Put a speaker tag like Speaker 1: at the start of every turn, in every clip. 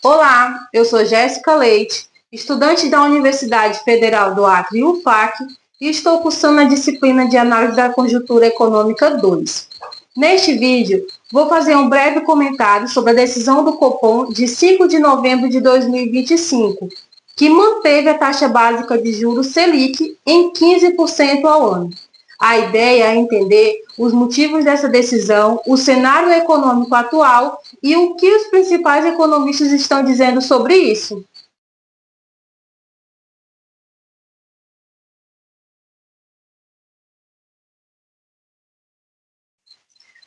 Speaker 1: Olá, eu sou Jéssica Leite, estudante da Universidade Federal do Acre, UFAC, e estou cursando a disciplina de Análise da Conjuntura Econômica 2. Neste vídeo, vou fazer um breve comentário sobre a decisão do Copom de 5 de novembro de 2025, que manteve a taxa básica de juros Selic em 15% ao ano. A ideia é entender os motivos dessa decisão, o cenário econômico atual e o que os principais economistas estão dizendo sobre isso.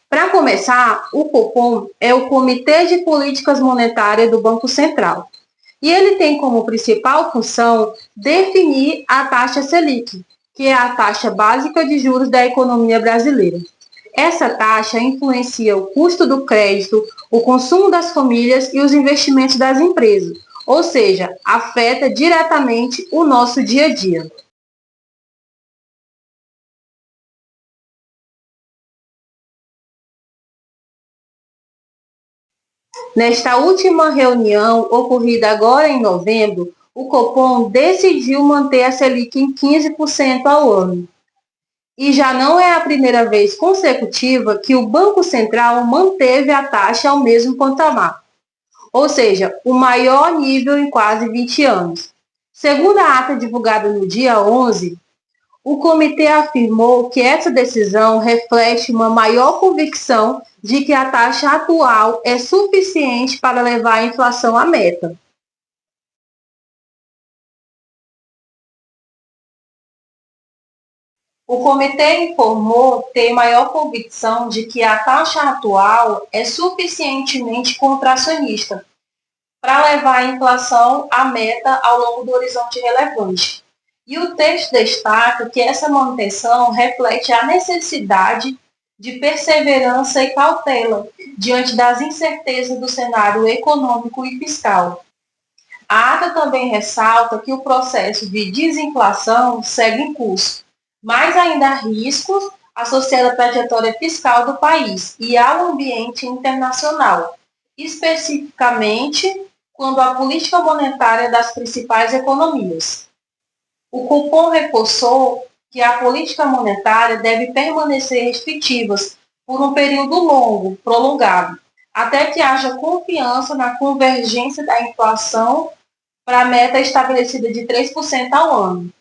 Speaker 1: Para começar, o Copom é o Comitê de Políticas Monetárias do Banco Central. E ele tem como principal função definir a taxa Selic, que é a taxa básica de juros da economia brasileira. Essa taxa influencia o custo do crédito, o consumo das famílias e os investimentos das empresas, ou seja, afeta diretamente o nosso dia a dia. Nesta última reunião, ocorrida agora em novembro, o Copom decidiu manter a Selic em 15% ao ano. E já não é a primeira vez consecutiva que o Banco Central manteve a taxa ao mesmo patamar, ou seja, o maior nível em quase 20 anos. Segundo a ata divulgada no dia 11, o comitê afirmou que essa decisão reflete uma maior convicção de que a taxa atual é suficiente para levar a inflação à meta. O comitê informou ter maior convicção de que a taxa atual é suficientemente contracionista para levar a inflação à meta ao longo do horizonte relevante. E o texto destaca que essa manutenção reflete a necessidade de perseverança e cautela diante das incertezas do cenário econômico e fiscal. A ata também ressalta que o processo de desinflação segue em curso, mas ainda há riscos associados à trajetória fiscal do país e ao ambiente internacional, especificamente quando a política monetária das principais economias. O Copom reforçou que a política monetária deve permanecer restritiva por um período longo, prolongado, até que haja confiança na convergência da inflação para a meta estabelecida de 3% ao ano.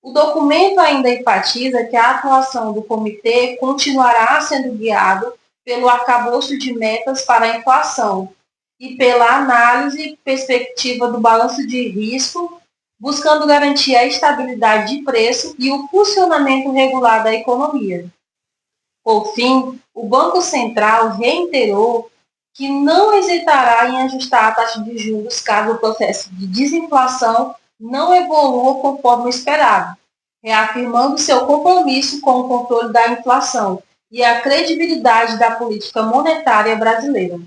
Speaker 1: O documento ainda enfatiza que a atuação do comitê continuará sendo guiado pelo arcabouço de metas para a inflação e pela análise e perspectiva do balanço de risco, buscando garantir a estabilidade de preço e o funcionamento regular da economia. Por fim, o Banco Central reiterou que não hesitará em ajustar a taxa de juros caso o processo de desinflação não evolua conforme o esperado, reafirmando seu compromisso com o controle da inflação e a credibilidade da política monetária brasileira.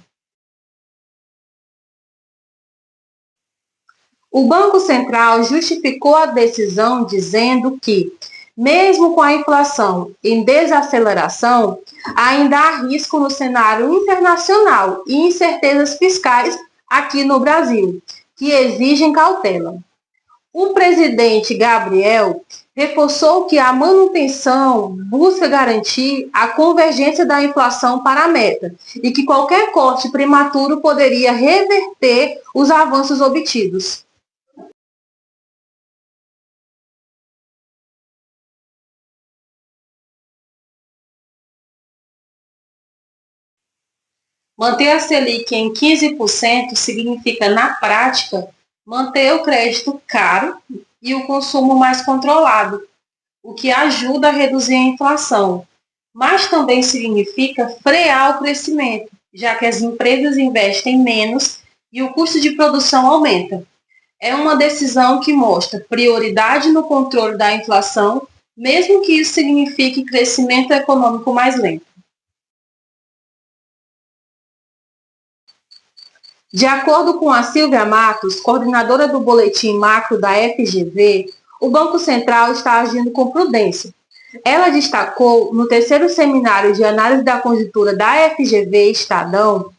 Speaker 1: O Banco Central justificou a decisão dizendo que, mesmo com a inflação em desaceleração, ainda há risco no cenário internacional e incertezas fiscais aqui no Brasil, que exigem cautela. O presidente Gabriel reforçou que a manutenção busca garantir a convergência da inflação para a meta e que qualquer corte prematuro poderia reverter os avanços obtidos. Manter a Selic em 15% significa, na prática, manter o crédito caro e o consumo mais controlado, o que ajuda a reduzir a inflação, mas também significa frear o crescimento, já que as empresas investem menos e o custo de produção aumenta. É uma decisão que mostra prioridade no controle da inflação, mesmo que isso signifique crescimento econômico mais lento. De acordo com a Silvia Matos, coordenadora do Boletim Macro da FGV, o Banco Central está agindo com prudência. Ela destacou, no terceiro seminário de análise da conjuntura da FGV Estadão,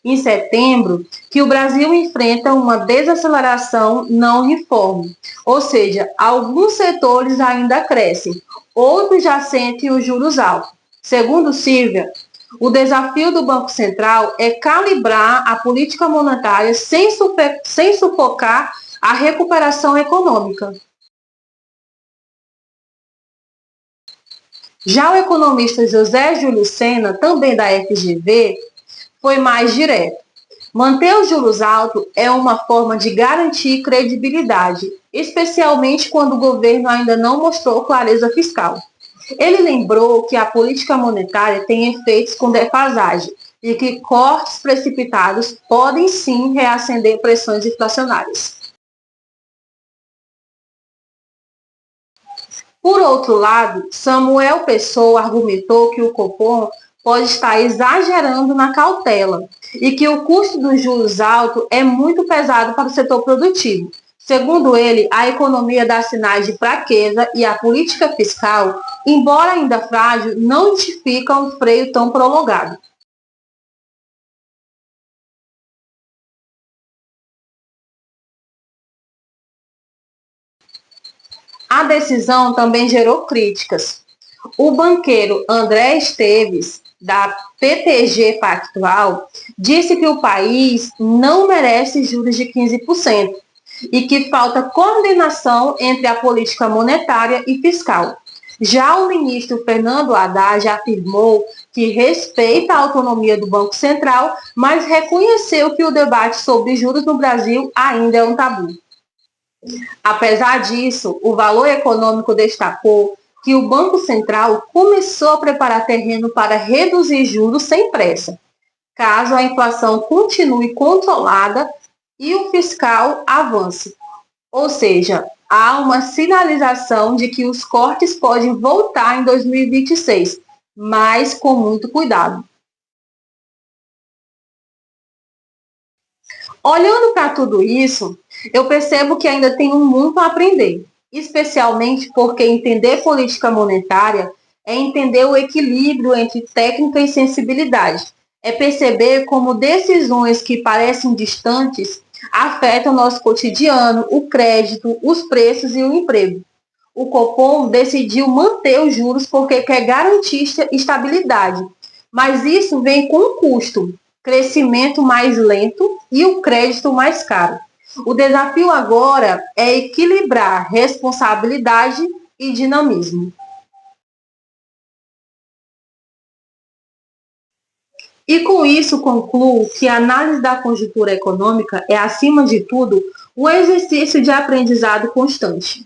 Speaker 1: em setembro, que o Brasil enfrenta uma desaceleração não uniforme, ou seja, alguns setores ainda crescem, outros já sentem os juros altos. Segundo Silvia, o desafio do Banco Central é calibrar a política monetária sem sufocar a recuperação econômica. Já o economista José Júlio Sena, também da FGV, foi mais direto. Manter os juros altos é uma forma de garantir credibilidade, especialmente quando o governo ainda não mostrou clareza fiscal. Ele lembrou que a política monetária tem efeitos com defasagem e que cortes precipitados podem sim reacender pressões inflacionárias. Por outro lado, Samuel Pessoa argumentou que o Copom pode estar exagerando na cautela e que o custo dos juros altos é muito pesado para o setor produtivo. Segundo ele, a economia dá sinais de fraqueza e a política fiscal, embora ainda frágil, não justifica um freio tão prolongado. A decisão também gerou críticas. O banqueiro André Esteves, da PTG Pactual, disse que o país não merece juros de 15% e que falta coordenação entre a política monetária e fiscal. Já o ministro Fernando Haddad afirmou que respeita a autonomia do Banco Central, mas reconheceu que o debate sobre juros no Brasil ainda é um tabu. Apesar disso, o Valor Econômico destacou que o Banco Central começou a preparar terreno para reduzir juros sem pressa, caso a inflação continue controlada e o fiscal avance. Ou seja, há uma sinalização de que os cortes podem voltar em 2026, mas com muito cuidado. Olhando para tudo isso, eu percebo que ainda tenho muito a aprender, especialmente porque entender política monetária é entender o equilíbrio entre técnica e sensibilidade, é perceber como decisões que parecem distantes afetam o nosso cotidiano, o crédito, os preços e o emprego. O Copom decidiu manter os juros porque quer garantir estabilidade, mas isso vem com um custo, crescimento mais lento e o crédito mais caro. O desafio agora é equilibrar responsabilidade e dinamismo. E com isso concluo que a análise da conjuntura econômica é, acima de tudo, o exercício de aprendizado constante.